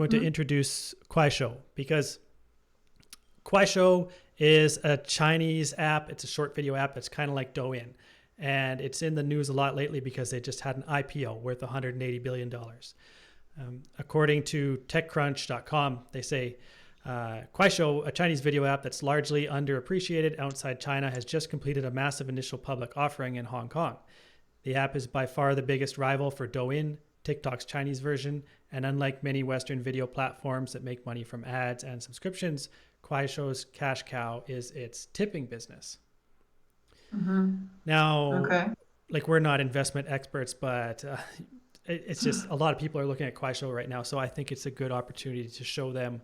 going to introduce Kuaishou, because Kuaishou is a Chinese app. It's a short video app that's kind of like Douyin. And it's in the news a lot lately because they just had an IPO worth $180 billion. According to TechCrunch.com, they say Kuaishou, a Chinese video app that's largely underappreciated outside China, has just completed a massive initial public offering in Hong Kong. The app is by far the biggest rival for Douyin, TikTok's Chinese version, and unlike many Western video platforms that make money from ads and subscriptions, Kuaishou's cash cow is its tipping business. Now, like, we're not investment experts, but it's just a lot of people are looking at Kuaishou right now. So I think it's a good opportunity to show them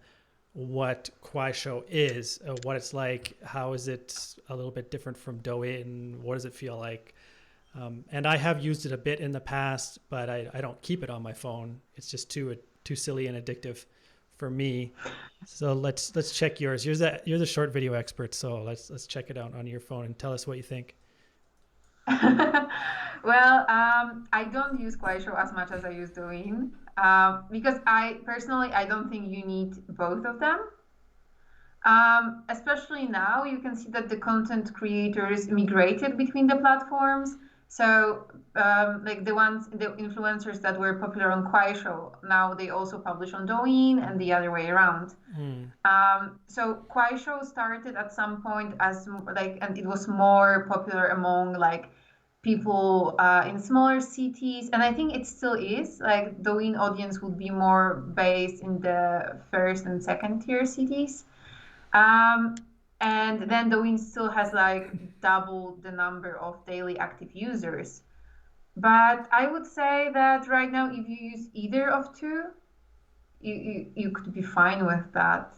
what Kuaishou is, what it's like, how is it a little bit different from Douyin, what does it feel like? And I have used it a bit in the past, but I don't keep it on my phone. It's just too silly and addictive for me. So let's check yours. You're the short video expert, so let's check it out on your phone and tell us what you think. Well, I don't use Kuaishou as much as I use Douyin because I don't think you need both of them. Especially now, you can see that the content creators migrated between the platforms. So like the influencers that were popular on Kuaishou, now they also publish on Douyin and the other way around. So Kuaishou started at some point as and it was more popular among like people in smaller cities, and I think it still is. Like Douyin audience would be more based in the first and second tier cities. And then Douyin still has like double the number of daily active users. But I would say that right now, if you use either of two, you could be fine with that.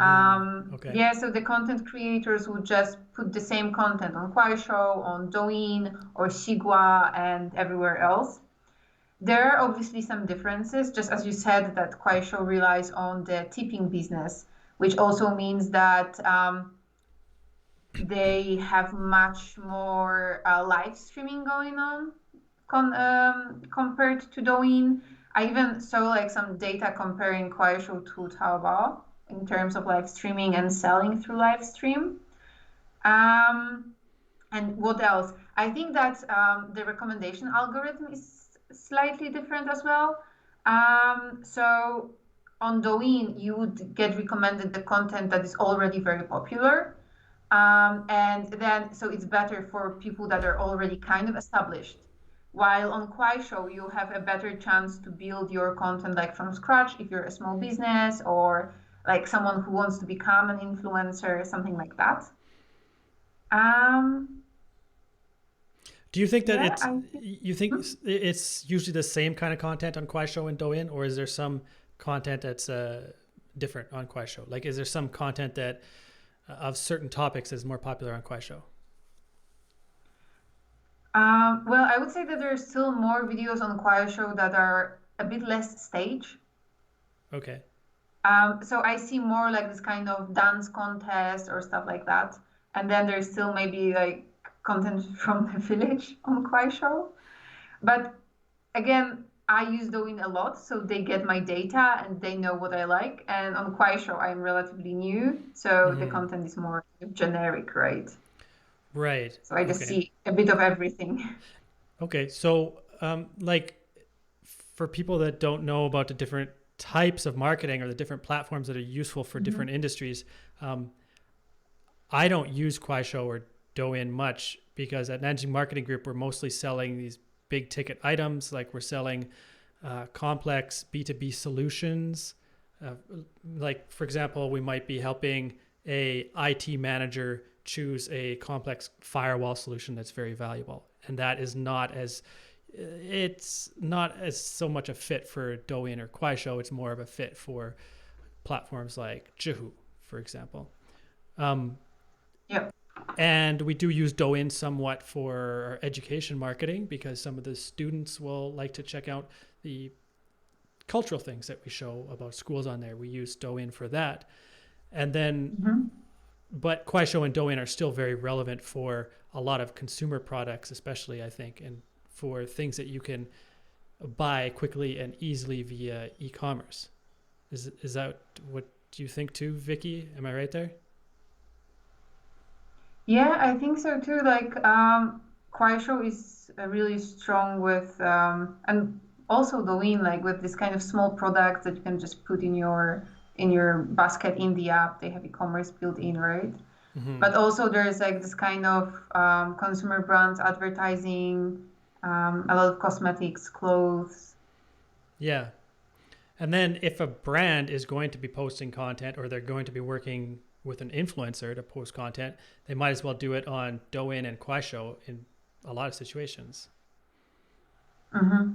Okay. Yeah, so the content creators would just put the same content on Kuaishou, on Douyin, or Xigua, and everywhere else. There are obviously some differences, just as you said, that Kuaishou relies on the tipping business, which also means that they have much more live streaming going on compared to Douyin. I even saw like some data comparing Kuaishou to Taobao in terms of live streaming and selling through live stream. And what else? I think that the recommendation algorithm is slightly different as well. So on Douyin, you would get recommended the content that is already very popular. And then, so it's better for people that are already kind of established. While on Kuaishou, you have a better chance to build your content like from scratch if you're a small business or like someone who wants to become an influencer, something like that. Do you think that it's usually the same kind of content on Kuaishou and Douyin, or is there some content that's different on Kuaishou? Like, is there some content that of certain topics is more popular on Kuaishou? Well, I would say that there are still more videos on Kuaishou that are a bit less stage. Okay. So I see more like this kind of dance contest or stuff like that. And then there's still maybe like content from the village on Kuaishou. But again, I use Douyin a lot, so they get my data and they know what I like. And on Kuaishou, I'm relatively new, so the content is more generic, right? Right. So I just see a bit of everything. Okay. So like for people that don't know about the different types of marketing or the different platforms that are useful for different industries, I don't use Kuaishou or Douyin much because at Nanjing Marketing Group, we're mostly selling these big ticket items. Like we're selling complex B2B solutions. Like, for example, we might be helping a IT manager choose a complex firewall solution that's very valuable. And that is it's not as so much a fit for Douyin or Kuaishou. It's more of a fit for platforms like Zhihu, for example. Yep. And we do use Douyin somewhat for education marketing because some of the students will like to check out the cultural things that we show about schools on there. We use Douyin for that. And then, but Kuaishou and Douyin are still very relevant for a lot of consumer products, especially, I think, and for things that you can buy quickly and easily via e-commerce. Is that what you think too, Vicky? Am I right there? Yeah, I think so too. Like, Kuaishou is really strong with, and also Douyin, like with this kind of small products that you can just put in your basket in the app. They have e-commerce built in, right? Mm-hmm. But also there's like this kind of consumer brands advertising, a lot of cosmetics, clothes. Yeah. And then if a brand is going to be posting content or they're going to be working with an influencer to post content, they might as well do it on Douyin and Kuaishou in a lot of situations. Hmm.